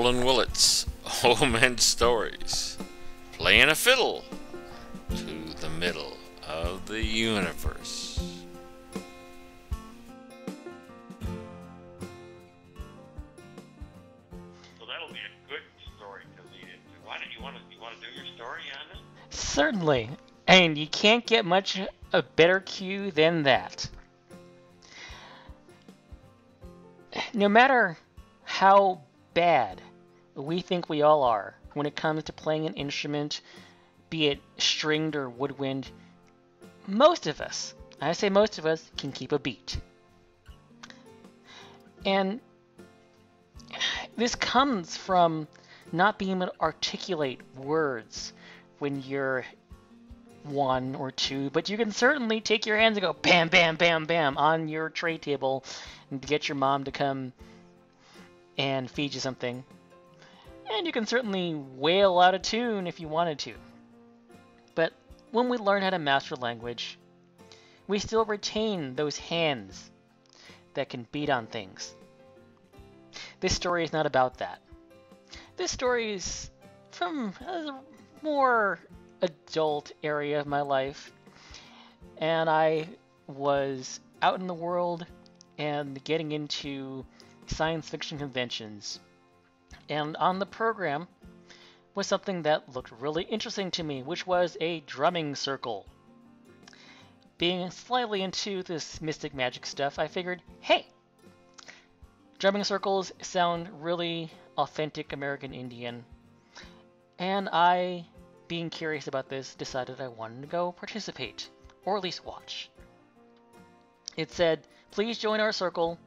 Howlin' Willets, Old Men Stories, playing a fiddle to the middle of the universe. So that'll be a good story to lead into. Why don't you want to do your story on it? Certainly. And you can't get much a better cue than that. No matter how bad we think we all are when it comes to playing an instrument, be it stringed or woodwind, most of us, I say most of us, can keep a beat. And this comes from not being able to articulate words when you're one or two, but you can certainly take your hands and go bam, bam, bam, bam on your tray table and get your mom to come and feed you something. And you can certainly wail out a tune if you wanted to. But when we learn how to master language, we still retain those hands that can beat on things. This story is not about that. This story is from a more adult area of my life, and I was out in the world and getting into science fiction conventions, and on the program was something that looked really interesting to me, which was a drumming circle. Being slightly into this mystic magic stuff, I figured, hey, drumming circles sound really authentic American Indian, and I, being curious about this, decided I wanted to go participate, or at least watch. It said, please join our circle,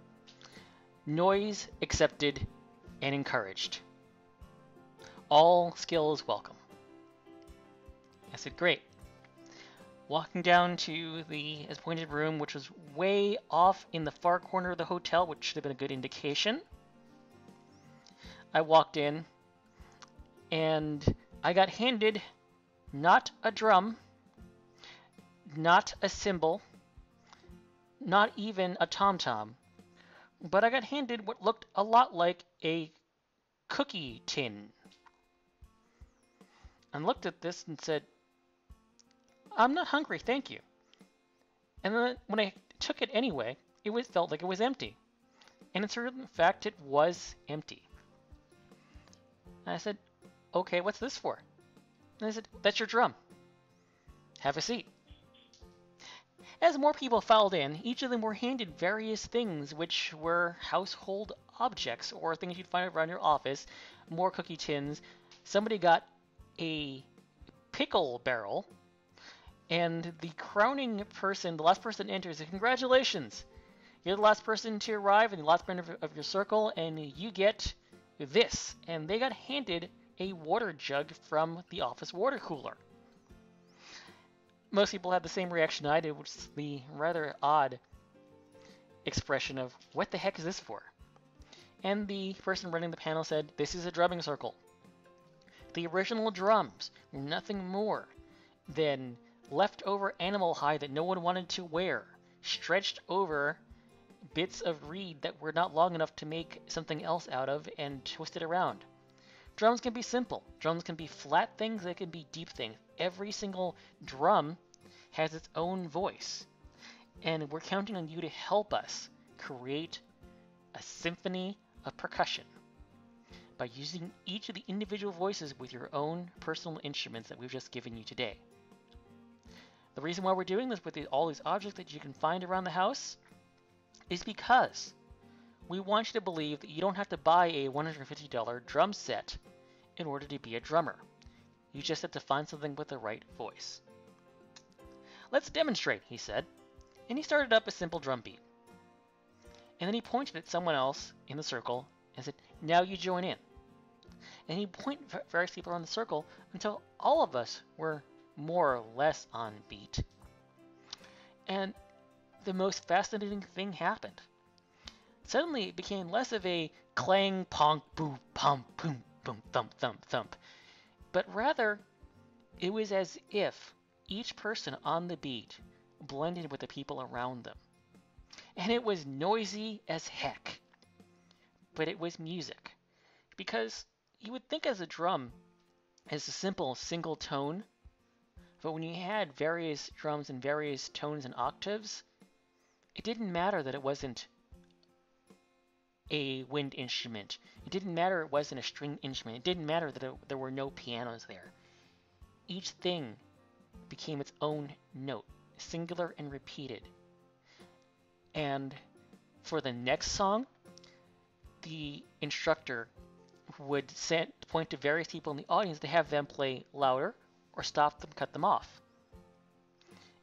noise accepted and encouraged. All skills welcome. I said, great. Walking down to the appointed room, which was way off in the far corner of the hotel, which should have been a good indication. I walked in, and I got handed not a drum, not a cymbal, not even a tom-tom, but I got handed what looked a lot like a cookie tin. And looked at this and said, I'm not hungry, thank you. And then when I took it anyway, it felt like it was empty. And in fact, it was empty. And I said, okay, what's this for? And they said, that's your drum. Have a seat. As more people filed in, each of them were handed various things which were household objects or things you'd find around your office. More cookie tins. Somebody got a pickle barrel. And the crowning person, the last person to enter, said, congratulations. You're the last person to arrive and the last member of your circle, and you get this. And they got handed a water jug from the office water cooler. Most people had the same reaction I did, which is the rather odd expression of, what the heck is this for? And the person running the panel said, this is a drumming circle. The original drums were nothing more than leftover animal hide that no one wanted to wear, stretched over bits of reed that were not long enough to make something else out of, and twisted around. Drums can be simple. Drums can be flat things, they can be deep things. Every single drum has its own voice. And we're counting on you to help us create a symphony of percussion by using each of the individual voices with your own personal instruments that we've just given you today. The reason why we're doing this with all these objects that you can find around the house is because we want you to believe that you don't have to buy a $150 drum set in order to be a drummer. You just have to find something with the right voice. Let's demonstrate, he said, and he started up a simple drum beat. And then he pointed at someone else in the circle and said, now you join in. And he pointed at various people around the circle until all of us were more or less on beat. And the most fascinating thing happened. Suddenly it became less of a clang, ponk, boo, pum, boom, boom, thump, thump, thump, but rather it was as if each person on the beat blended with the people around them. And it was noisy as heck, but it was music. because you would think as a drum as a simple single tone, but when you had various drums and various tones and octaves, it didn't matter that it wasn't a wind instrument. It didn't matter it wasn't a string instrument. It didn't matter that there were no pianos there. Each thing became its own note, singular and repeated. And for the next song, the instructor would point to various people in the audience to have them play louder or stop them, cut them off.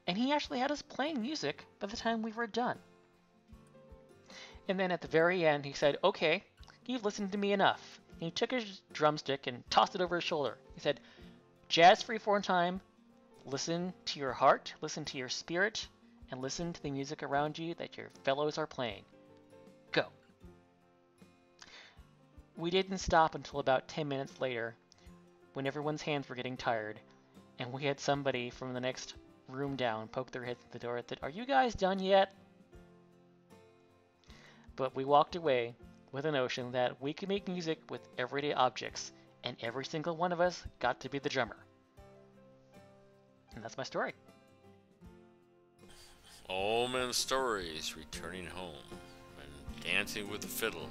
And he actually had us playing music by the time we were done. And then at the very end, he said, "Okay, you've listened to me enough." And he took his drumstick and tossed it over his shoulder. He said, "Jazz freeform time. Listen to your heart, listen to your spirit, and listen to the music around you that your fellows are playing. Go." We didn't stop until about 10 minutes later, when everyone's hands were getting tired, and we had somebody from the next room down poke their heads at the door and said, "Are you guys done yet?" But we walked away with a notion that we could make music with everyday objects, and every single one of us got to be the drummer. And that's my story. Old men stories returning home and dancing with the fiddle